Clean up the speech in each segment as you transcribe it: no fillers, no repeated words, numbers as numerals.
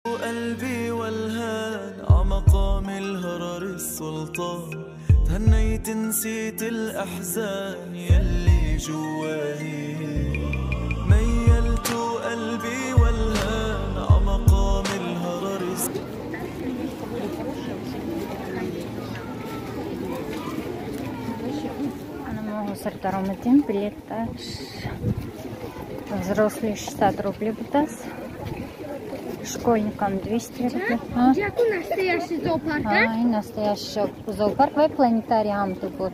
قلبي والهان عمقام الهرر السلطان، تهنيت نسيت الأحزان يلي جواني، ميلت قلبي والهان عمقام الهرر. Она могу с артароматин билет взрослые 60 рублей бутас, школьникам 200 рублей. Как настоящий зоопарк, и настоящий зоопарк, вы планетариум тут вот.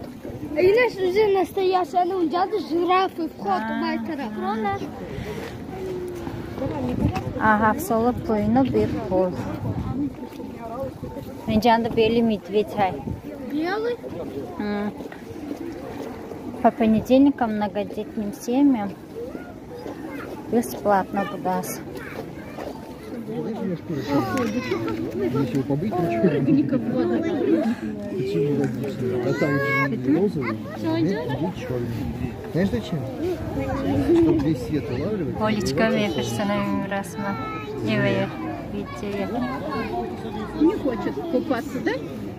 И наш уже настоящий, она у дяды жирафы, вход в мой таракон. Ага, в соло плыну бирпол. Ничего белый медведь, Белый? По понедельникам многодетным семьям бесплатно будаст. Если побыть, ничего. А там розовый, черный. Знаешь зачем? Чтобы весь свет улавливать. Олечка персональными расма. Видите. Не хочет купаться, да?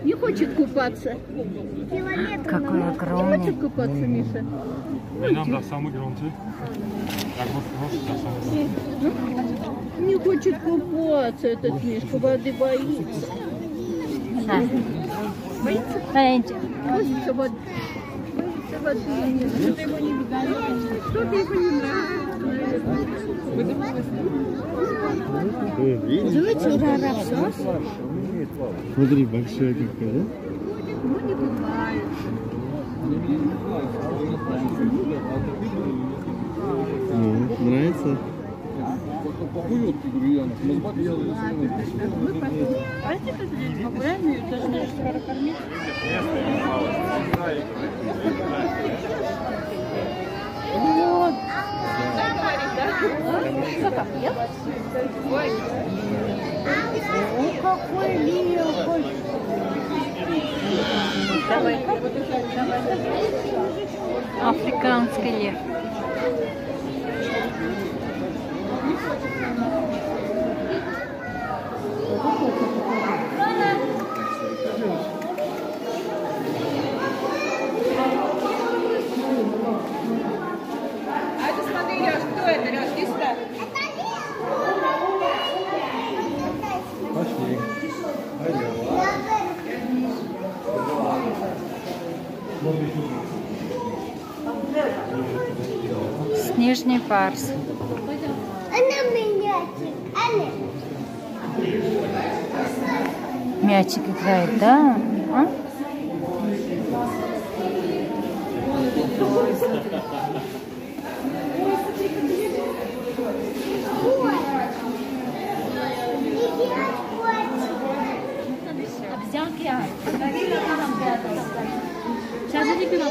Не хочет купаться. Какой Не огромный. хочет купаться, Миша. Не хочет купаться этот Мишка, воды боится. Боится? Боится воды. Боится воды. Что-то его не нравится. Что-то его не нравится. Смотри, большая какая, да? Ну, не бывает. Нравится? Какой лев! Давай. Африканский лев. Пошли. Снежный парс. Она мячик. Мячик играет, да? А? Обезьянки, сейчас иди пиво.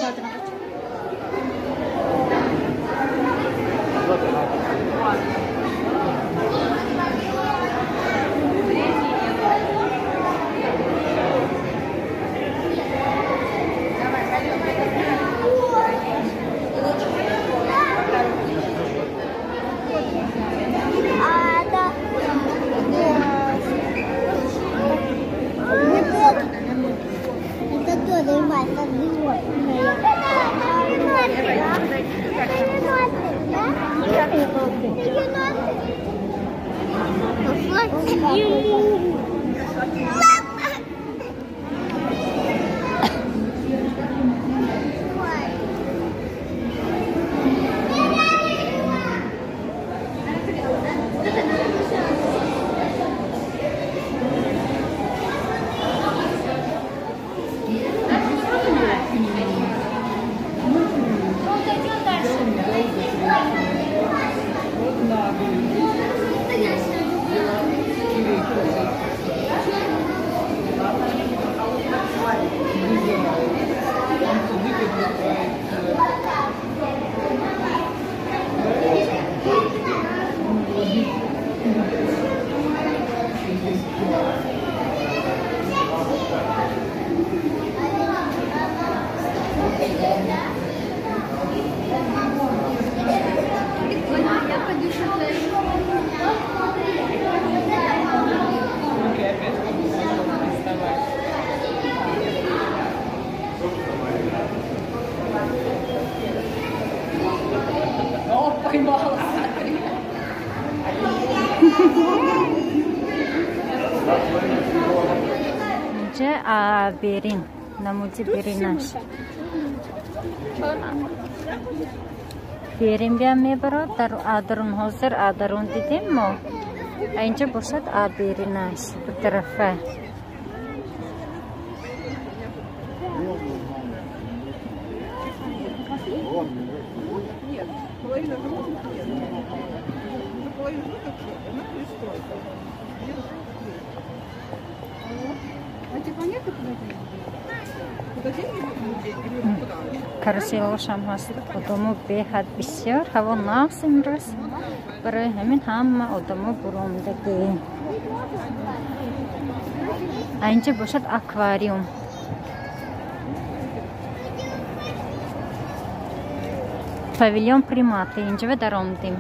Это тоже мать, как животное. аберин намуди беринаш берин биам мебарад дар адарун ҳозир адарун дидем мо инҷа бошад аберинаш бу тарафа каруселошам ҳаст одаму беҳад бисёр ҳаво нағз имрӯз барои ҳамин ҳама одамо буромдагӣ инҷа бошад аквариум павильон приматы инҷа даромдем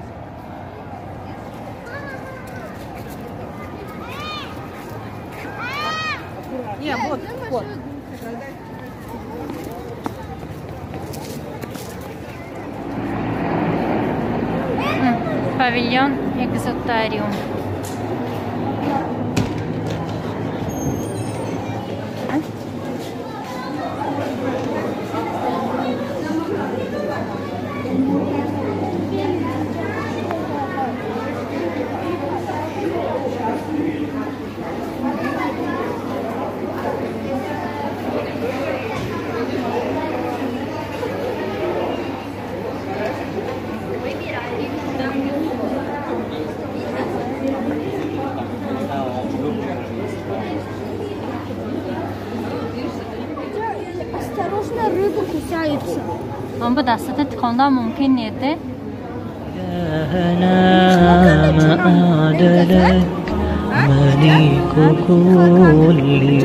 павильон экзотариум Рыба кусается. Он бы дастата тиконда мумкин edi. مليك كل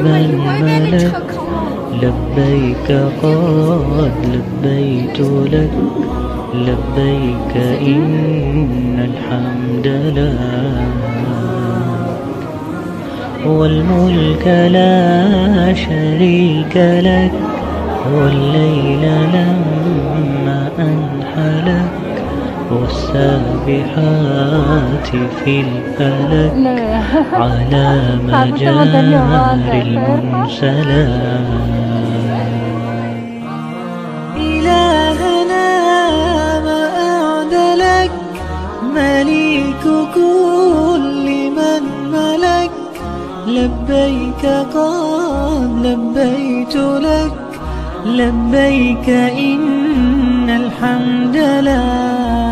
من ملك لبيك قد لبيت لك لبيك إن الحمد لك والملك لا شريك لك والليل لما أنحلك والسابحات في الفلك على مجاري المرسلات إلهنا ما أعدلك مليك كل من ملك لبيك قد لبيت لك لبيك إن الحمد لك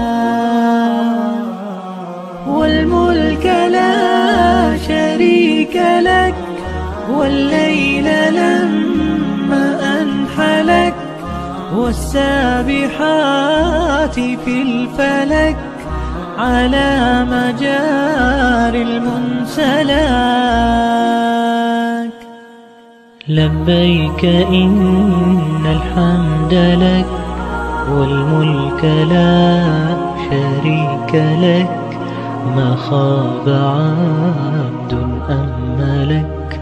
والملك لا شريك لك والليل لما أنحلك والسابحات في الفلك على مجاري المنسلات لبيك إن الحمد لك والملك لا شريك لك ما خاب عبد أملك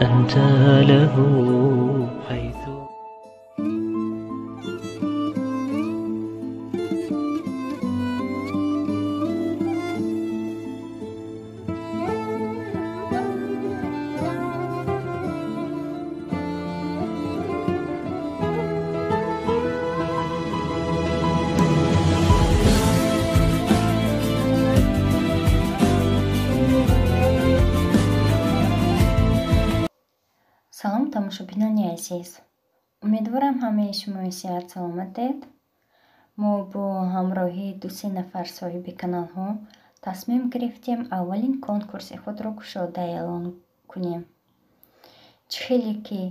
أنت له حيث салом тамошобинони азиз, умедворам ҳамаи шумо сеҳат саломатед. мо бо ҳамроҳии ду-се нафар соҳиби каналҳо тасмим гирифтем аввалин конкурси худро кушода эълон кунем. чихеле ки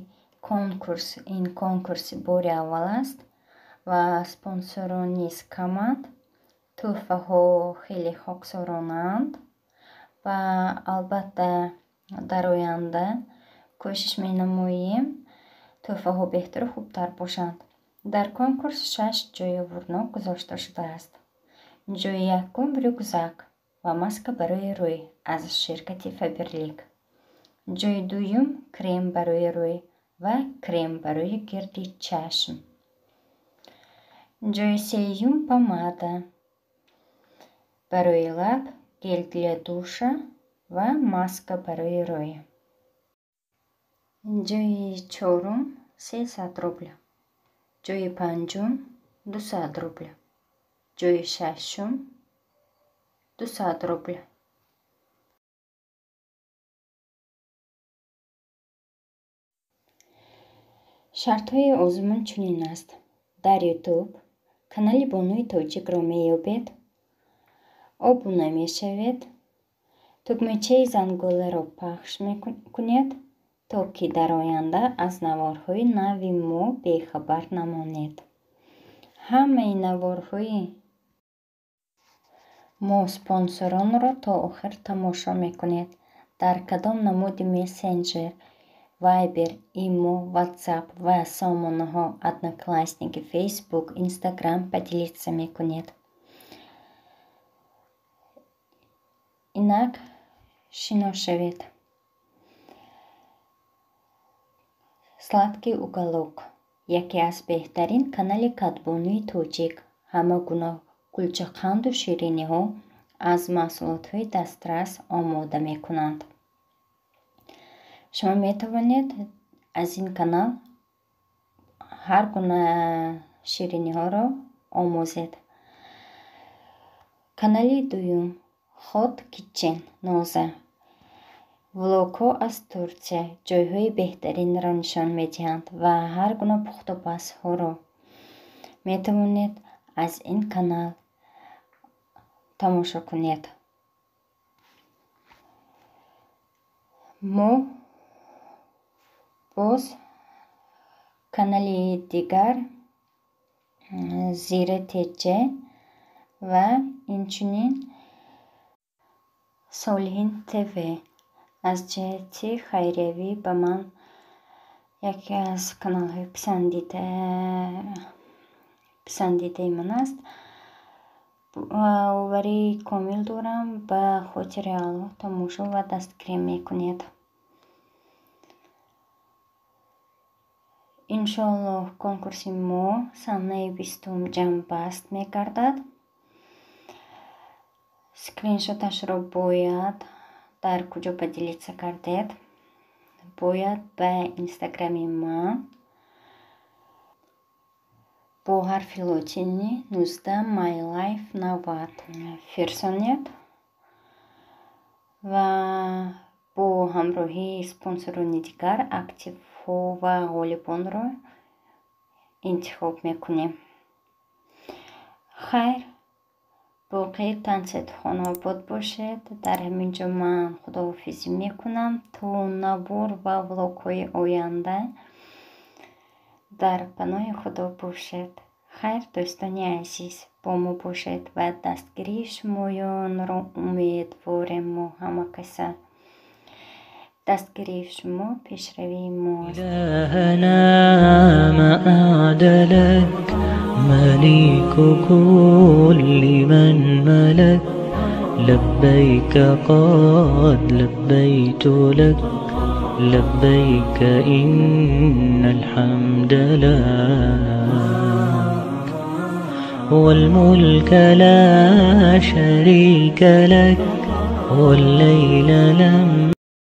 ин конкурси бори аввал аст ва спонсорон низ каманд, тӯҳфаҳо хеле хоксоронанд ва албатта дар оянда кӯшиш менамоем тӯҳфаҳо беҳтару хубтар бошанд. дар конкурс 6 ҷои вурнок гузошта шудааст. ҷои якум рюкзак ва маска барои рӯй аз ширкати Faberlic. ҷои дуюм крем барои рӯй ва крем барои гирди чашм. ҷои сеюм помада барои лаб, гел для душа ва маска барои рӯй. جوی چهارم 300 روبل. جوی پنجم 200 روبل. جوی ششم 200 روبل. шартҳои озмун чунин аст. дар ютуб канали Бонуи Тоҷикро меёбед, обуна мешавед, тугмачаи зангуларо пахш мекунед, то ки дар оянда аз наворҳои нави мо бехабар намонед. ҳамаи наворҳои мо спонсоронро то охир тамошо мекунед. дар кадом намуди мессенҷер, вайбер, имо, ватсап ва сомонаҳо, одноклассники, фейсбук, инстаграм поделиться мекунед. инак шино шавед. Сладкий уголок яке аз беҳтарин канали Кадбонуи Тоҷик. ҳама гуна гулчақанду шириниҳо аз маҳсулотҳои дастрас омода мекунанд. шумо метавонед аз ин канал ҳар гуна шириниҳоро омӯзед. канали дуюм Hot Kitchen Noza. влогҳо аз Турсия ҷойҳои беҳтаринро нишон медиҳанд ва ҳар гуна пухтупазҳоро метавонед аз ин канал тамошо кунед. мо боз канали дигар Зира Теҷа ва инчунин Солиҳин ТВ аз ҷиҳати хайриявӣ ба ман яке аз каналҳои писандидаи ман аст. оварии комил дорам, ба хотири Аллоҳ тамошо ва дастгирӣ мекунед. иншоаллоҳ конкурси мо санаи 20 ҷамъбаст мегардад. скриншоташро бояд дар куҷо поделиться кардед? бояд ба инстаграми ман бо ҳарфи лотини 19 mylife90 фирсонед ва бо ҳамроҳии спонсорони дигар активҳо ва ғолибонро интихоб мекунем. хайр, боқӣ тансияту хонобод бошед. дар ҳамин ҷо ман худоҳофизӣ мекунам то навор ва влогҳои оянда. дар паноҳи худо бошед. хайр, дӯстони азиз, бо мо бошед ва дастгирии шумоёнро умедворем. мо ҳама каса دستگیری شما پیشروی ماست. إلهنا ما أعدلك مليك كل من ملك لبيك قد لبيت لك لبيك إن الحمد لك والملك لا شريك لك والليل لم